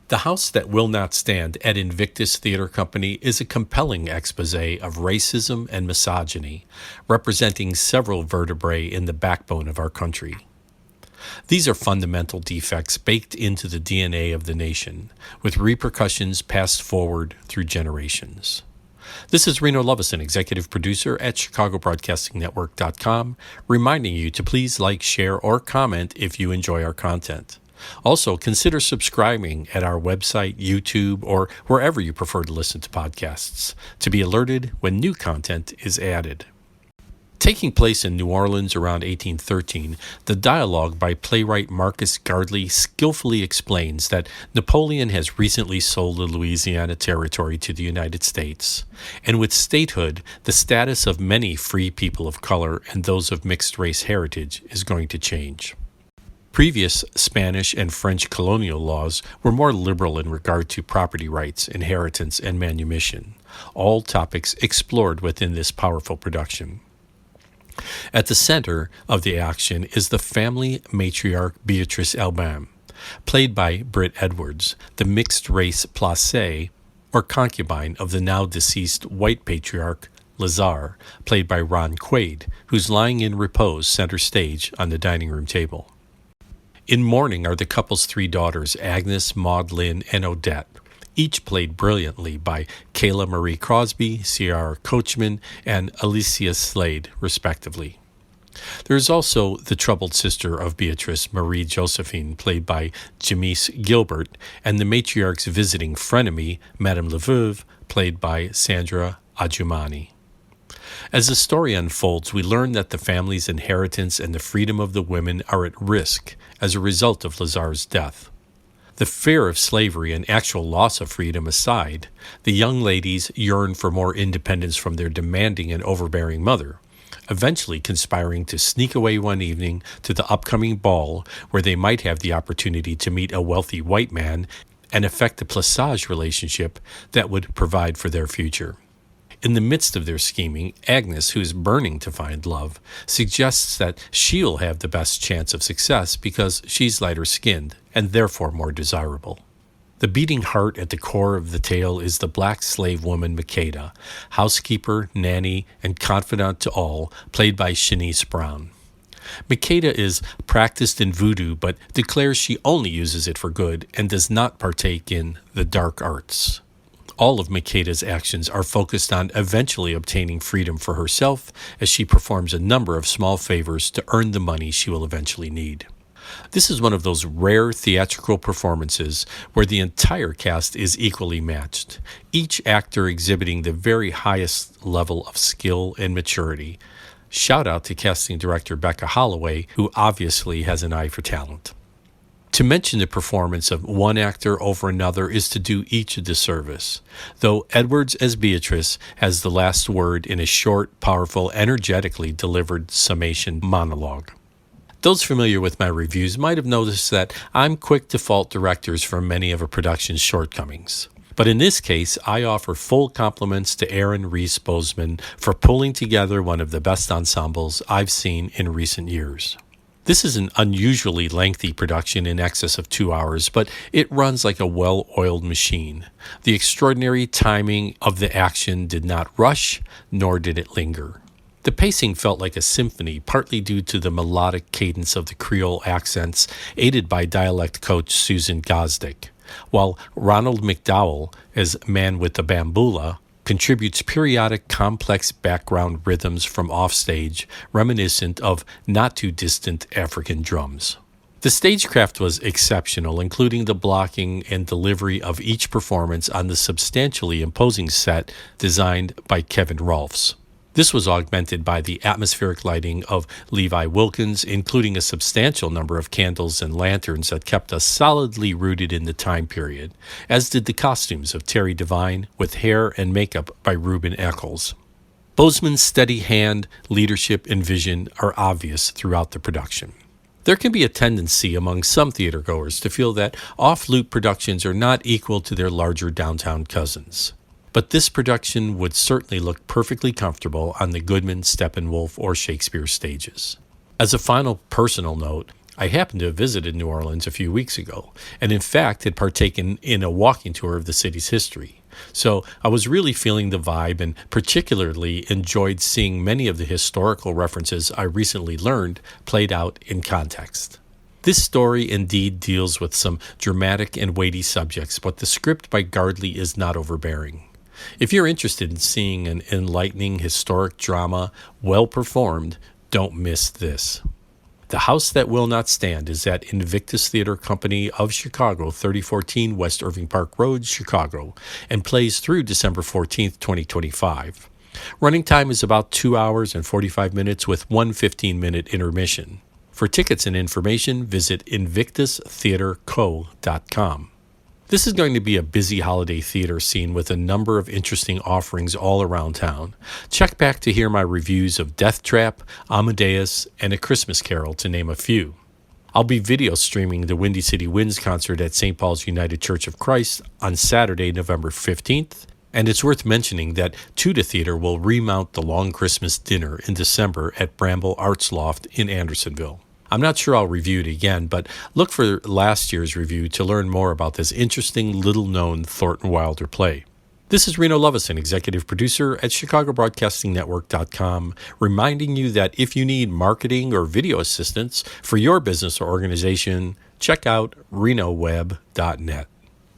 The House That Will Not Stand at Invictus Theater Company is a compelling exposé of racism and misogyny, representing several vertebrae in the backbone of our country. These are fundamental defects baked into the DNA of the nation, with repercussions passed forward through generations. This is Reno Lovison, executive producer at ChicagoBroadcastingNetwork.com, reminding you to please like, share, or comment if you enjoy our content. Also, consider subscribing at our website, YouTube, or wherever you prefer to listen to podcasts to be alerted when new content is added. Taking place in New Orleans around 1813, the dialogue by playwright Marcus Gardley skillfully explains that Napoleon has recently sold the Louisiana Territory to the United States, and with statehood, the status of many free people of color and those of mixed race heritage is going to change. Previous Spanish and French colonial laws were more liberal in regard to property rights, inheritance, and manumission, all topics explored within this powerful production. At the center of the action is the family matriarch Beatrice Albin, played by Britt Edwards, the mixed-race placée, or concubine of the now-deceased white patriarch Lazare, played by Ron Quaid, who's lying in repose center stage on the dining room table. In mourning are the couple's three daughters, Agnes, Maudlin, and Odette, each played brilliantly by Kayla Marie Crosby, Ciara Coachman, and Alicia Slade, respectively. There is also the troubled sister of Beatrice, Marie Josephine, played by Jamise Gilbert, and the matriarch's visiting frenemy, Madame Leveuve, played by Sandra Adjumani. As the story unfolds, we learn that the family's inheritance and the freedom of the women are at risk as a result of Lazare's death. The fear of slavery and actual loss of freedom aside, the young ladies yearn for more independence from their demanding and overbearing mother, eventually conspiring to sneak away one evening to the upcoming ball where they might have the opportunity to meet a wealthy white man and effect a placage relationship that would provide for their future. In the midst of their scheming, Agnes, who is burning to find love, suggests that she'll have the best chance of success because she's lighter-skinned and therefore more desirable. The beating heart at the core of the tale is the black slave woman Makeda, housekeeper, nanny, and confidant to all, played by Shanice Brown. Makeda is practiced in voodoo but declares she only uses it for good and does not partake in the dark arts. All of Makeda's actions are focused on eventually obtaining freedom for herself as she performs a number of small favors to earn the money she will eventually need. This is one of those rare theatrical performances where the entire cast is equally matched, each actor exhibiting the very highest level of skill and maturity. Shout out to casting director Becca Holloway, who obviously has an eye for talent. To mention the performance of one actor over another is to do each a disservice, though Edwards as Beatrice has the last word in a short, powerful, energetically delivered summation monologue. Those familiar with my reviews might have noticed that I'm quick to fault directors for many of a production's shortcomings. But in this case, I offer full compliments to Aaron Reese Bozeman for pulling together one of the best ensembles I've seen in recent years. This is an unusually lengthy production in excess of 2 hours, but it runs like a well-oiled machine. The extraordinary timing of the action did not rush, nor did it linger. The pacing felt like a symphony, partly due to the melodic cadence of the Creole accents, aided by dialect coach Susan Gosdick, while Ronald McDowell, as Man with the Bambula, contributes periodic complex background rhythms from offstage, reminiscent of not-too-distant African drums. The stagecraft was exceptional, including the blocking and delivery of each performance on the substantially imposing set designed by Kevin Rolfs. This was augmented by the atmospheric lighting of Levi Wilkins, including a substantial number of candles and lanterns that kept us solidly rooted in the time period, as did the costumes of Terry Devine, with hair and makeup by Ruben Eccles. Bozeman's steady hand, leadership, and vision are obvious throughout the production. There can be a tendency among some theatergoers to feel that off-loop productions are not equal to their larger downtown cousins. But this production would certainly look perfectly comfortable on the Goodman, Steppenwolf, or Shakespeare stages. As a final personal note, I happened to have visited New Orleans a few weeks ago, and in fact had partaken in a walking tour of the city's history. So I was really feeling the vibe and particularly enjoyed seeing many of the historical references I recently learned played out in context. This story indeed deals with some dramatic and weighty subjects, but the script by Gardley is not overbearing. If you're interested in seeing an enlightening historic drama well performed, don't miss this. The House That Will Not Stand is at Invictus Theater Company of Chicago, 3014 West Irving Park Road, Chicago, and plays through December 14th, 2025. Running time is about 2 hours and 45 minutes with one 15-minute intermission. For tickets and information, visit invictustheaterco.com. This is going to be a busy holiday theater scene with a number of interesting offerings all around town. Check back to hear my reviews of Death Trap, Amadeus, and A Christmas Carol, to name a few. I'll be video streaming the Windy City Winds concert at St. Paul's United Church of Christ on Saturday, November 15th, and it's worth mentioning that Tuda Theater will remount the Long Christmas Dinner in December at Bramble Arts Loft in Andersonville. I'm not sure I'll review it again, but look for last year's review to learn more about this interesting, little-known Thornton Wilder play. This is Reno Lovison, executive producer at ChicagoBroadcastingNetwork.com, reminding you that if you need marketing or video assistance for your business or organization, check out renoweb.net.